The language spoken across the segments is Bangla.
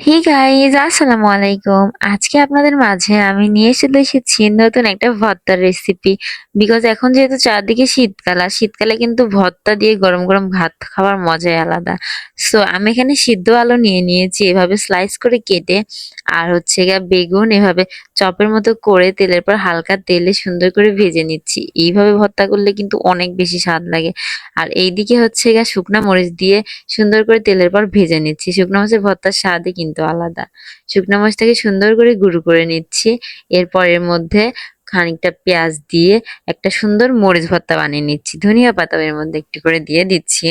হে গাইজ, আসসালামু আলাইকুম। আজকে আপনাদের মাঝে আমি নিয়ে এসেছি নতুন একটা ভর্তার রেসিপি। বিকজ এখন যেহেতু চারদিকে শীতকাল, আর শীতকালে কিন্তু ভর্তা দিয়ে গরম গরম ভাত খাওয়ার মজাই আলাদা। সো আমি এখানে সিদ্ধ আলু নিয়ে নিয়েছি এভাবে স্লাইস করে কেটে, আর হচ্ছে গিয়ে বেগুন এভাবে চপের মতো করে তেলের পর হালকা তেলে সুন্দর করে ভেজে নিচ্ছি। এইভাবে ভর্তা করলে কিন্তু অনেক বেশি স্বাদ লাগে। আর এইদিকে হচ্ছে গিয়ে শুকনা মরিচ দিয়ে সুন্দর করে তেলের পর ভেজে নিচ্ছি। শুকনো মাছের ভর্তার স্বাদই কিন্তু আলাদা। শুকনো মাছটাকে সুন্দর করে গুঁড়ো করে নিচ্ছি। এরপর এর মধ্যে খানিকটা পেঁয়াজ দিয়ে একটা সুন্দর মরিচ ভর্তা বানিয়ে নিচ্ছি। ধনিয়া পাতাও এর মধ্যে একটু করে দিয়ে দিচ্ছি।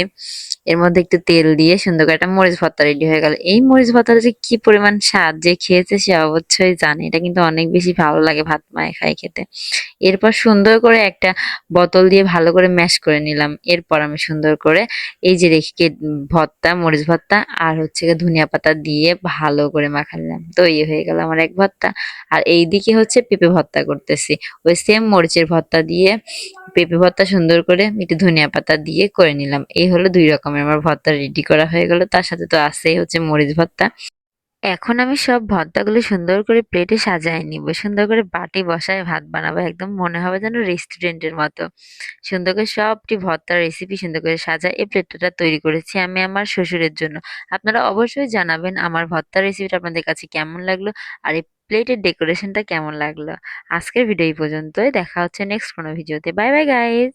এর মধ্যে একটু তেল দিয়ে সুন্দর করে একটা মরিচ ভর্তা রেডি হয়ে গেল। এই মরিচ ভর্তাটা যে কি পরিমাণ স্বাদ, যে খেয়েছে সে অবশ্যই জানে। এটা কিন্তু অনেক বেশি ভালো লাগে ভাত মায়ে খাই খেতে। এরপর সুন্দর করে একটা বোতল দিয়ে ভালো করে ম্যাশ করে নিলাম। এরপর আমি সুন্দর করে এই যে রেখে ভর্তা, মরিচ ভর্তা আর হচ্ছে গিয়ে ধনিয়া পাতা দিয়ে ভালো করে মাখালাম। তৈরি হয়ে গেল আমার এক ভর্তা। আর এইদিকে হচ্ছে পেঁপে ভর্তা করতেছি। ওই সেম মরিচের ভর্তা দিয়ে পেঁপে ভর্তা সুন্দর করে একটু ধনিয়া পাতা দিয়ে করে নিলাম। এই হলো ২ রকমের আমার ভর্তা রেডি করা হয়ে গেল। তার সাথে তো আছেই হচ্ছে মরিচ ভর্তা। এখন আমি সব ভর্তাগুলো সুন্দর করে প্লেটে সাজায় নিব। সুন্দর করে বাটি বসায় ভাত বানাবো। একদম মনে হবে যেন রেস্টুরেন্টের মতো। সুন্দর করে সবটি ভর্তার রেসিপি সুন্দর করে সাজায় এই প্লেটটা তৈরি করেছি আমি আমার শ্বশুরের জন্য। আপনারা অবশ্যই জানাবেন আমার ভর্তার রেসিপিটা আপনাদের কাছে কেমন লাগলো, আর এই প্লেটের ডেকোরেশনটা কেমন লাগলো। আজকের ভিডিও এই পর্যন্তই। দেখা হচ্ছে নেক্সট কোনো ভিডিওতে। Bye bye guys.